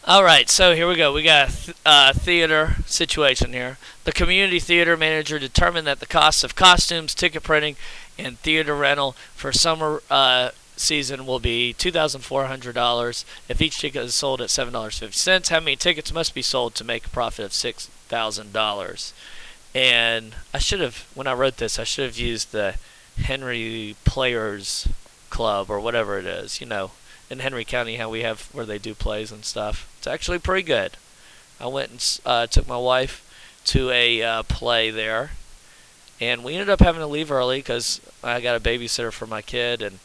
All right, so here we go. We got a theater situation here. The community theater manager determined that the cost of costumes, ticket printing, and theater rental for summer season will be $2,400 if each ticket is sold at $7.50. How many tickets must be sold to make a profit of $6,000? And I should have, when I wrote this, I should have used the Henry Players Club or whatever it is. In Henry County, how we have where they do plays and stuff. It's actually pretty good. I went and took my wife to a play there, and we ended up having to leave early because I got a babysitter for my kid, and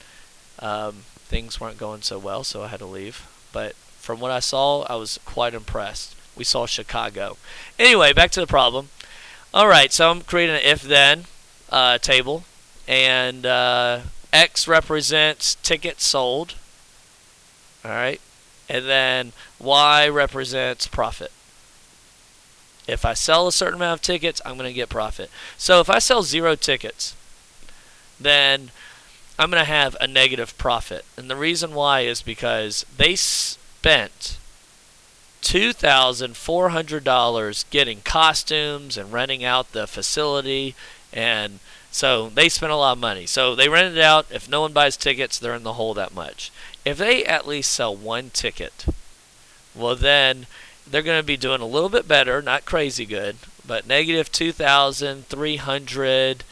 things weren't going so well, so I had to leave. But from what I saw, I was quite impressed. We saw Chicago. Anyway, back to the problem. All right, so I'm creating an if-then table, and X represents tickets sold. All right, and then Y represents profit. If I sell a certain amount of tickets, I'm going to get profit. So if I sell 0 tickets, then I'm going to have a negative profit. And the reason why is because they spent $2,400 getting costumes and renting out the facility, and so they spent a lot of money. So they rented it out. If no one buys tickets, they're in the hole that much. If they at least sell 1 ticket, well then they're going to be doing a little bit better, not crazy good, but negative 2,300,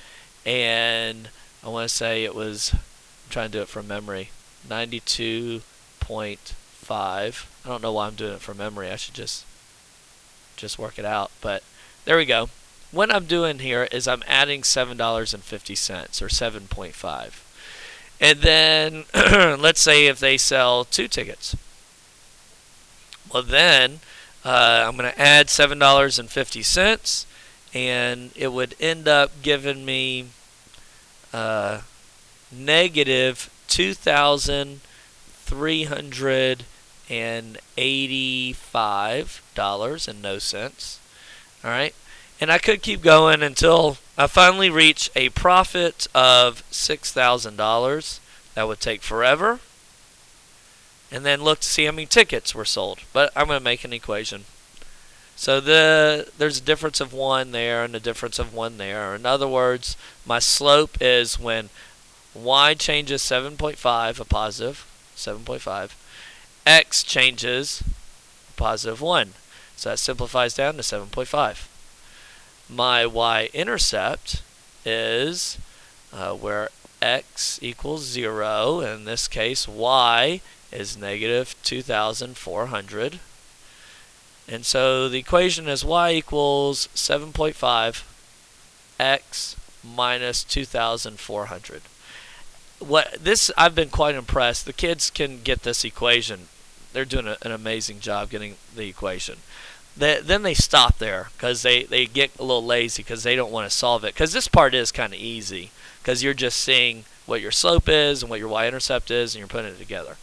and I want to say it was, I'm trying to do it from memory, 92.5. I don't know why I'm doing it from memory. I should just work it out, but there we go. What I'm doing here is I'm adding $7.50 or 7.5. And then let's say if they sell 2 tickets. Well, then I'm going to add $7.50, and it would end up giving me negative $2,385 and no cents. All right. And I could keep going until I finally reach a profit of $6,000. That would take forever. And then look to see how many tickets were sold. But I'm going to make an equation. So there's a difference of 1 there and a difference of 1 there. In other words, my slope is when Y changes 7.5, a positive 7.5. X changes a positive 1. So that simplifies down to 7.5. My y-intercept is where x equals 0. In this case, y is negative 2,400. And so the equation is y equals 7.5 x minus 2,400. I've been quite impressed. The kids can get this equation. They're doing an amazing job getting the equation. Then they stop there because they get a little lazy because they don't want to solve it. Because this part is kind of easy because you're just seeing what your slope is and what your y-intercept is, and you're putting it together.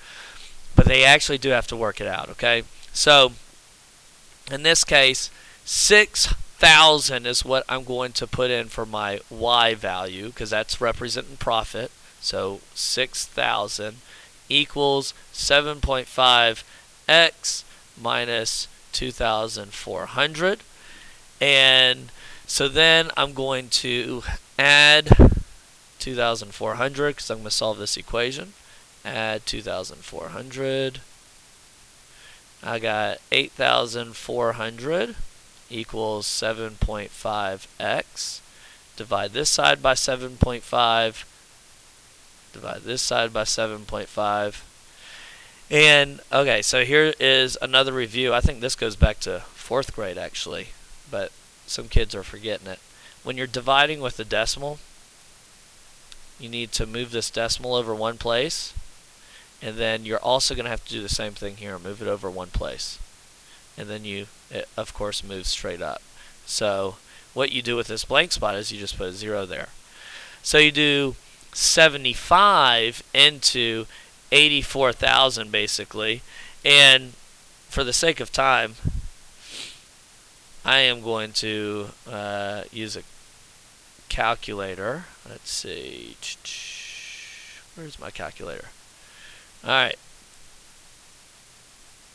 But they actually do have to work it out, okay? So in this case, 6,000 is what I'm going to put in for my y value because that's representing profit. So 6,000 equals 7.5 x minus 2,400. And so then I'm going to add 2,400 because I'm going to solve this equation. Add 2,400. I got 8,400 equals 7.5x. Divide this side by 7.5. Divide this side by 7.5. And, okay, so here is another review. I think this goes back to 4th grade, actually, but some kids are forgetting it. When you're dividing with a decimal, you need to move this decimal over one place, and then you're also going to have to do the same thing here, move it over one place. And then it, of course, moves straight up. So what you do with this blank spot is you just put a 0 there. So you do 75 into 84,000 basically, and for the sake of time I am going to use a calculator. Let's see, where's my calculator? Alright,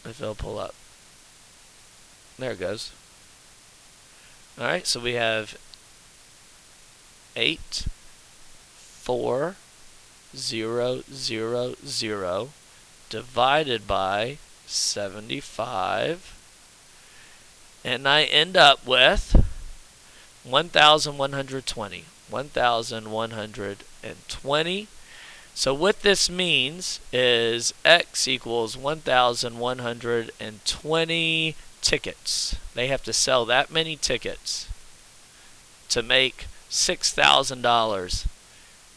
if it'll pull up. There it goes. Alright, so we have 8, 4, 0, 0, 0 divided by 75. And I end up with 1,120. 1,120. So what this means is x equals 1,120 tickets. They have to sell that many tickets to make $6,000.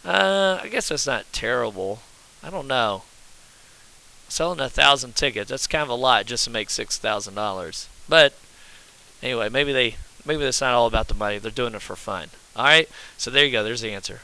I guess that's not terrible. I don't know. Selling 1,000 tickets, that's kind of a lot just to make $6,000. But anyway, maybe that's not all about the money. They're doing it for fun. All right, so there you go. There's the answer.